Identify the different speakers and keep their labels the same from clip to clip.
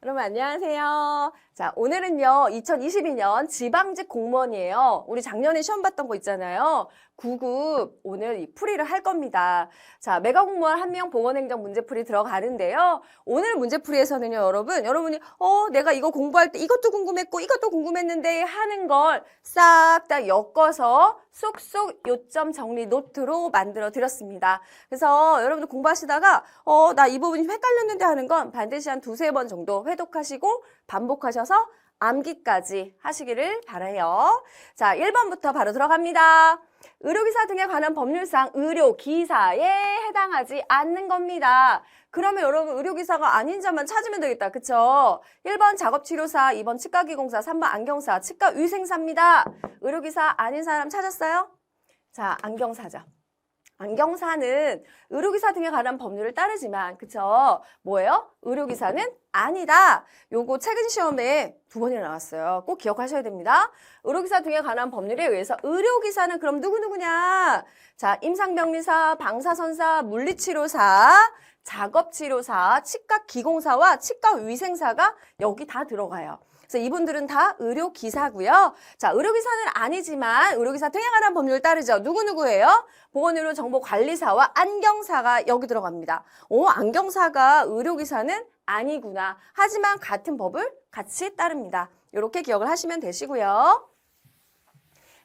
Speaker 1: 여러분 안녕하세요. 자, 오늘은요 2022년 지방직 공무원이에요. 우리 작년에 시험 봤던 거 있잖아요. 9급 오늘 이 풀이를 할 겁니다. 자, 메가 공무원 1명 보건행정 문제풀이 들어가는데요. 오늘 문제풀이에서는요 여러분이 내가 이거 공부할 때 이것도 궁금했고 이것도 궁금했는데 하는 걸 싹 다 엮어서 쏙쏙 요점 정리 노트로 만들어 드렸습니다. 그래서 여러분들 공부하시다가 나 이 부분이 헷갈렸는데 하는 건 반드시 한 두세 번 정도 회독하시고 반복하셔서 암기까지 하시기를 바라요. 자, 1번부터 바로 들어갑니다. 의료기사 등에 관한 법률상 의료기사에 해당하지 않는 겁니다. 그러면 여러분 의료기사가 아닌 자만 찾으면 되겠다. 그쵸? 1번 작업치료사, 2번 치과기공사, 3번 안경사, 치과위생사입니다. 의료기사 아닌 사람 찾았어요? 자, 안경사죠. 안경사는 의료기사 등에 관한 법률을 따르지만 그쵸? 뭐예요? 의료기사는 아니다. 요거 최근 시험에 2번이나 나왔어요. 꼭 기억하셔야 됩니다. 의료기사 등에 관한 법률에 의해서 의료기사는 그럼 누구누구냐? 자, 임상병리사, 방사선사, 물리치료사, 작업치료사, 치과기공사와 치과위생사가 여기 다 들어가요. 그래서 이분들은 다 의료기사고요. 자, 의료기사는 아니지만 의료기사 등에 관한 법률을 따르죠. 누구누구예요? 보건의료정보관리사와 안경사가 여기 들어갑니다. 안경사가 의료기사는 아니구나. 하지만 같은 법을 같이 따릅니다. 이렇게 기억을 하시면 되시고요.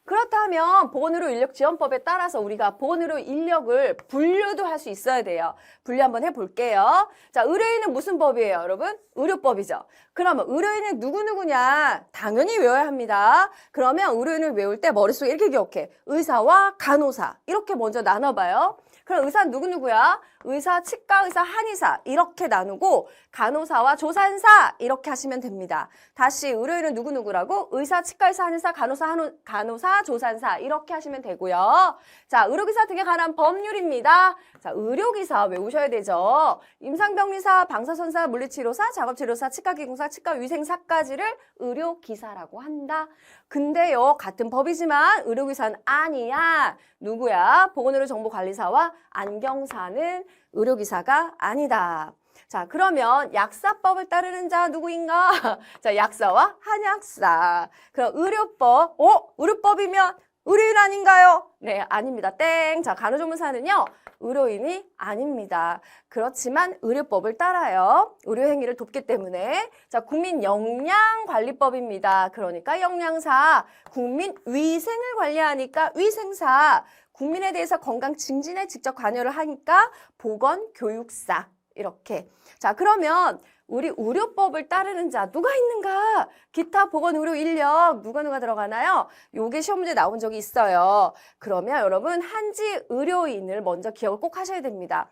Speaker 1: 그렇다면 보건의료인력지원법에 따라서 우리가 보건의료 인력을 분류도 할 수 있어야 돼요. 분류 한번 해볼게요. 자, 의료인은 무슨 법이에요, 여러분? 의료법이죠. 그러면 의료인은 누구누구냐? 당연히 외워야 합니다. 그러면 의료인을 외울 때 머릿속에 이렇게 기억해. 의사와 간호사 이렇게 먼저 나눠봐요. 그럼 의사는 누구누구야? 의사, 치과의사, 한의사 이렇게 나누고 간호사와 조산사 이렇게 하시면 됩니다. 다시 의료인은 누구누구라고? 의사, 치과의사, 한의사, 간호사, 조산사 이렇게 하시면 되고요. 자, 의료기사 등에 관한 법률입니다. 자, 의료기사 외우셔야 되죠. 임상병리사, 방사선사, 물리치료사, 작업치료사, 치과기공사, 치과위생사까지를 의료기사라고 한다. 근데요, 같은 법이지만 의료기사는 아니야. 누구야? 보건의료정보관리사와 안경사는 의료기사가 아니다. 자, 그러면 약사법을 따르는 자 누구인가? 자, 약사와 한약사. 그럼 의료법, 의료법이면 의료인 아닌가요? 네, 아닙니다. 땡. 자, 간호조무사는요, 의료인이 아닙니다. 그렇지만 의료법을 따라요. 의료행위를 돕기 때문에. 자, 국민영양관리법입니다. 그러니까 영양사. 국민위생을 관리하니까 위생사. 국민에 대해서 건강 증진에 직접 관여를 하니까 보건교육사. 이렇게. 자, 그러면 우리 의료법을 따르는 자 누가 있는가? 기타 보건의료 인력 누가 들어가나요? 요게 시험 문제 나온 적이 있어요. 그러면 여러분 한지 의료인을 먼저 기억을 꼭 하셔야 됩니다.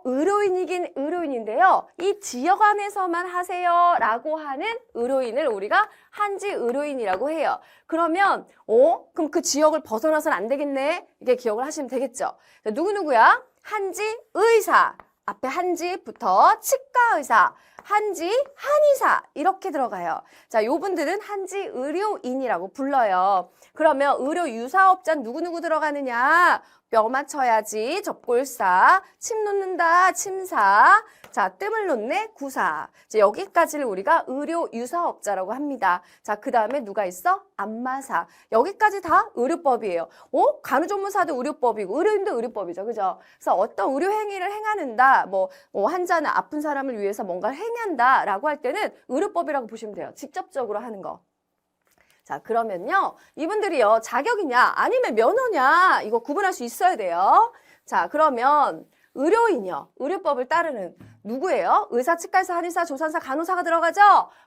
Speaker 1: 의료인이긴 의료인인데요. 이 지역 안에서만 하세요 라고 하는 의료인을 우리가 한지 의료인이라고 해요. 그러면 그럼 그 지역을 벗어나서는 안 되겠네. 이게 기억을 하시면 되겠죠. 누구누구야? 한지 의사. 앞에 한지부터 치과의사, 한지 한의사 이렇게 들어가요. 자, 요분들은 한지 의료인이라고 불러요. 그러면 의료 유사업자 누구누구 들어가느냐? 뼈 맞춰야지 접골사, 침 놓는다 침사, 자, 뜸을 놓네 구사. 자, 여기까지를 우리가 의료 유사업자라고 합니다. 자, 그 다음에 누가 있어? 안마사. 여기까지 다 의료법이에요. 간호조무사도 의료법이고 의료인도 의료법이죠. 그죠? 그래서 어떤 의료 행위를 행하는다, 환자나 아픈 사람을 위해서 뭔가를 행한다 라고 할 때는 의료법이라고 보시면 돼요. 직접적으로 하는 거. 자, 그러면요. 이분들이요. 자격이냐 아니면 면허냐 이거 구분할 수 있어야 돼요. 자, 그러면 의료인이요. 의료법을 따르는 누구예요? 의사, 치과의사, 한의사, 조산사, 간호사가 들어가죠?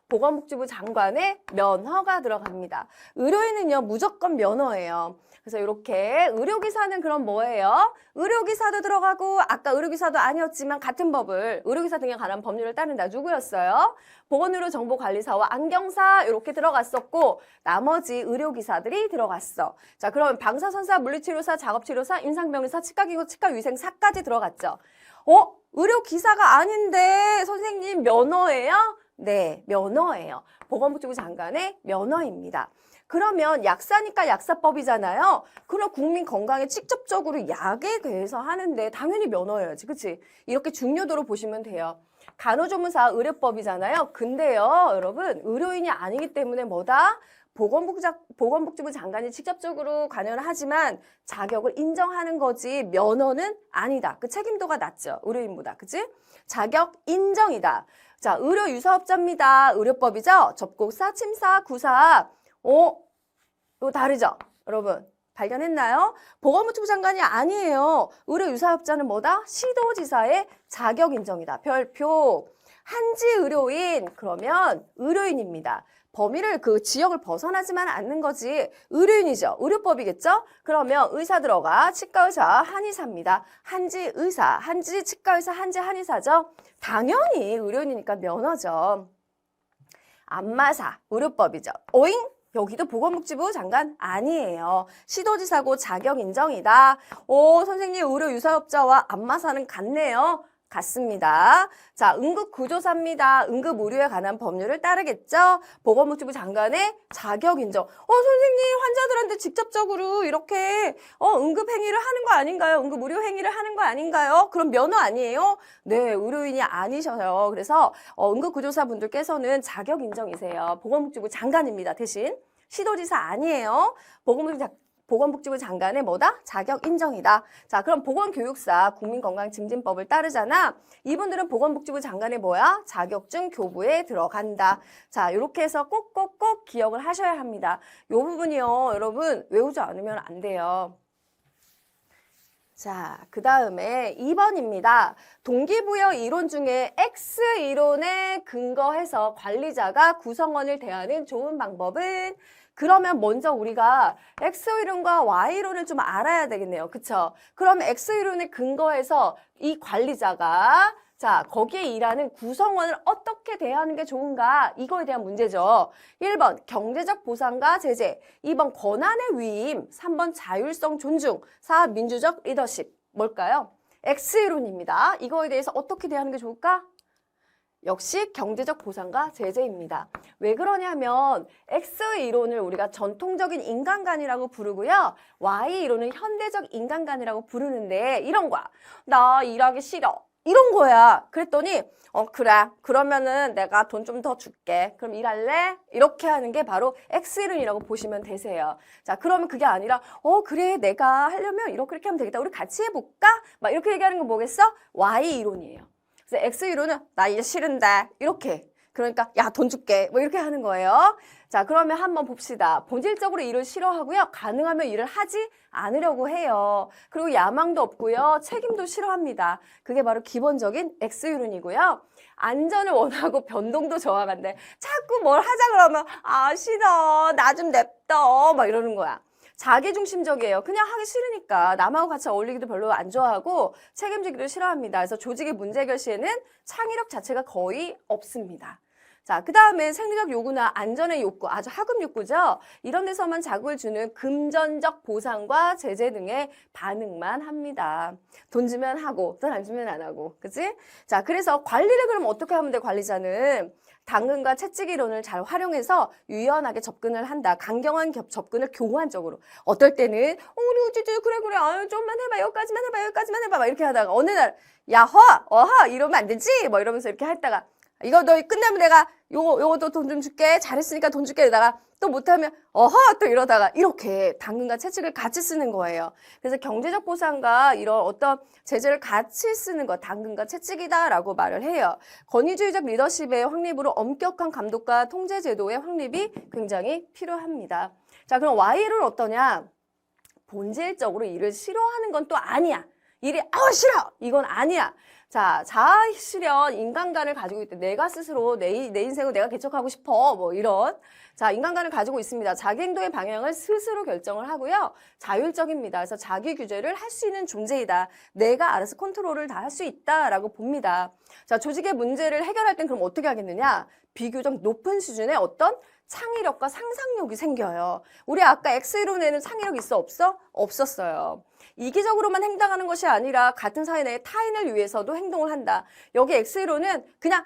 Speaker 1: 보건복지부 장관의 면허가 들어갑니다. 의료인은요. 무조건 면허예요. 그래서 이렇게 의료기사는 그럼 뭐예요? 의료기사도 들어가고 아까 의료기사도 아니었지만 같은 법을 의료기사 등에 관한 법률을 따른다. 누구였어요? 보건의료정보관리사와 안경사 이렇게 들어갔었고 나머지 의료기사들이 들어갔어. 자, 그럼 방사선사, 물리치료사, 작업치료사, 임상병리사, 치과기공, 치과위생사까지 들어갔죠. 의료기사가 아닌데 선생님 면허예요? 네, 면허예요. 보건복지부 장관의 면허입니다. 그러면 약사니까 약사법이잖아요. 그럼 국민 건강에 직접적으로 약에 대해서 하는데 당연히 면허여야지. 그치? 이렇게 중요도로 보시면 돼요. 간호조무사 의료법이잖아요. 근데요, 여러분, 의료인이 아니기 때문에 뭐다? 보건복지부 장관이 직접적으로 관여를 하지만 자격을 인정하는 거지 면허는 아니다. 그 책임도가 낮죠. 의료인보다. 그치? 자격 인정이다. 자, 의료유사업자입니다. 의료법이죠? 접목사, 침사, 구사. 이거 다르죠? 여러분, 발견했나요? 보건복지부 장관이 아니에요. 의료유사업자는 뭐다? 시도지사의 자격 인정이다. 별표. 한지의료인, 그러면 의료인입니다. 범위를 그 지역을 벗어나지만 않는 거지. 의료인이죠. 의료법이겠죠? 그러면 의사 들어가 치과의사, 한의사입니다. 한지의사, 한지치과의사, 한의사죠? 당연히 의료인이니까 면허죠. 안마사, 의료법이죠. 오잉? 여기도 보건복지부 장관 아니에요. 시도지사고 자격 인정이다. 선생님 의료유사업자와 안마사는 같네요. 같습니다. 자, 응급구조사입니다. 응급의료에 관한 법률을 따르겠죠? 보건복지부 장관의 자격 인정. 선생님 환자들한테 직접적으로 이렇게 응급행위를 하는 거 아닌가요? 응급의료 행위를 하는 거 아닌가요? 그럼 면허 아니에요? 네, 의료인이 아니셔요. 그래서 응급구조사 분들께서는 자격 인정이세요. 보건복지부 장관입니다. 대신 시도지사 아니에요. 보건복지부 장관의 뭐다? 자격 인정이다. 자, 그럼 보건교육사 국민건강증진법을 따르잖아. 이분들은 보건복지부 장관의 뭐야? 자격증 교부에 들어간다. 자, 이렇게 해서 꼭꼭꼭 기억을 하셔야 합니다. 이 부분이요, 여러분 외우지 않으면 안 돼요. 자, 그 다음에 2번입니다. 동기부여 이론 중에 X이론에 근거해서 관리자가 구성원을 대하는 좋은 방법은? 그러면 먼저 우리가 X이론과 Y이론을 좀 알아야 되겠네요. 그쵸? 그럼 X이론에 근거해서 이 관리자가 자, 거기에 일하는 구성원을 어떻게 대하는 게 좋은가? 이거에 대한 문제죠. 1번 경제적 보상과 제재, 2번 권한의 위임, 3번 자율성 존중, 4 민주적 리더십. 뭘까요? X이론입니다. 이거에 대해서 어떻게 대하는 게 좋을까? 역시 경제적 보상과 제재입니다. 왜 그러냐면 X이론을 우리가 전통적인 인간관이라고 부르고요. Y이론은 현대적 인간관이라고 부르는데 이런 거야. 나 일하기 싫어. 이런 거야. 그랬더니 그래. 그러면은 내가 돈 좀 더 줄게. 그럼 일할래? 이렇게 하는 게 바로 X이론이라고 보시면 되세요. 자, 그러면 그게 아니라 그래. 내가 하려면 이렇게 하면 되겠다. 우리 같이 해볼까? 막 이렇게 얘기하는 건 뭐겠어? Y이론이에요. 그래서 X이론은 나 일 싫은데 이렇게. 그러니까 야, 돈 줄게. 뭐 이렇게 하는 거예요. 자, 그러면 한번 봅시다. 본질적으로 일을 싫어하고요. 가능하면 일을 하지 않으려고 해요. 그리고 야망도 없고요. 책임도 싫어합니다. 그게 바로 기본적인 X이론이고요. 안전을 원하고 변동도 저항한대. 자꾸 뭘 하자 그러면 싫어. 나 좀 냅둬. 막 이러는 거야. 자기중심적이에요. 그냥 하기 싫으니까. 남하고 같이 어울리기도 별로 안 좋아하고 책임지기도 싫어합니다. 그래서 조직의 문제 해결 시에는 창의력 자체가 거의 없습니다. 자, 그 다음에 생리적 요구나 안전의 욕구, 아주 하급 욕구죠. 이런 데서만 자극을 주는 금전적 보상과 제재 등의 반응만 합니다. 돈 주면 하고, 돈 안 주면 안 하고. 그치? 자, 그래서 관리를 그럼 어떻게 하면 돼, 관리자는? 당근과 채찍이론을 잘 활용해서 유연하게 접근을 한다. 강경한 접근을 교환적으로. 어떨 때는 우리 우지도 그래 아유 좀만 해봐 여기까지만 해봐 막 이렇게 하다가 어느 날 야허 어허 이러면 안 되지 뭐 이러면서 이렇게 했다가 이거 너 끝나면 내가 요것도 돈 좀 줄게 잘했으니까 돈 줄게 이러다가 또 못하면 어허 또 이러다가 이렇게 당근과 채찍을 같이 쓰는 거예요. 그래서 경제적 보상과 이런 어떤 제재를 같이 쓰는 거 당근과 채찍이다라고 말을 해요. 권위주의적 리더십의 확립으로 엄격한 감독과 통제 제도의 확립이 굉장히 필요합니다. 자, 그럼 Y를 어떠냐? 본질적으로 일을 싫어하는 건 또 아니야. 일이 싫어 이건 아니야. 자, 자아 실현, 인간관을 가지고 있대. 내가 스스로 내 인생을 내가 개척하고 싶어. 뭐 이런. 자, 인간관을 가지고 있습니다. 자기 행동의 방향을 스스로 결정을 하고요. 자율적입니다. 그래서 자기 규제를 할 수 있는 존재이다. 내가 알아서 컨트롤을 다 할 수 있다라고 봅니다. 자, 조직의 문제를 해결할 땐 그럼 어떻게 하겠느냐? 비교적 높은 수준의 어떤 창의력과 상상력이 생겨요. 우리 아까 X이론에는 창의력 있어 없어? 없었어요. 이기적으로만 행동하는 것이 아니라 같은 사회 내의 타인을 위해서도 행동을 한다. 여기 X이론은 그냥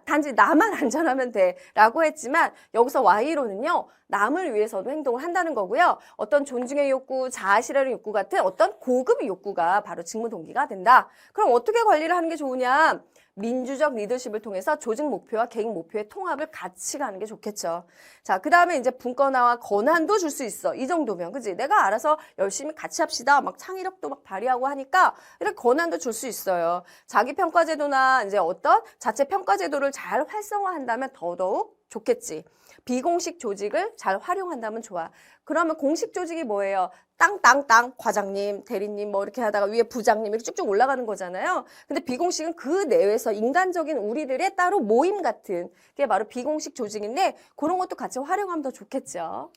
Speaker 1: 단지 나만 안전하면 돼 라고 했지만 여기서 Y이론은요. 남을 위해서도 행동을 한다는 거고요. 어떤 존중의 욕구, 자아 실현의 욕구 같은 어떤 고급 욕구가 바로 직무 동기가 된다. 그럼 어떻게 관리를 하는 게 좋으냐? 민주적 리더십을 통해서 조직 목표와 개인 목표의 통합을 같이 가는 게 좋겠죠. 자, 그 다음에 이제 분권화와 권한도 줄 수 있어. 이 정도면, 그지? 내가 알아서 열심히 같이 합시다. 막 창의력도 막 발휘하고 하니까 이렇게 권한도 줄 수 있어요. 자기 평가 제도나 이제 어떤 자체 평가 제도를 잘 활성화한다면 더더욱 좋겠지. 비공식 조직을 잘 활용한다면 좋아. 그러면 공식 조직이 뭐예요? 땅땅땅 과장님, 대리님 뭐 이렇게 하다가 위에 부장님 이렇게 쭉쭉 올라가는 거잖아요. 근데 비공식은 그 내에서 인간적인 우리들의 따로 모임 같은 게 바로 비공식 조직인데 그런 것도 같이 활용하면 더 좋겠죠.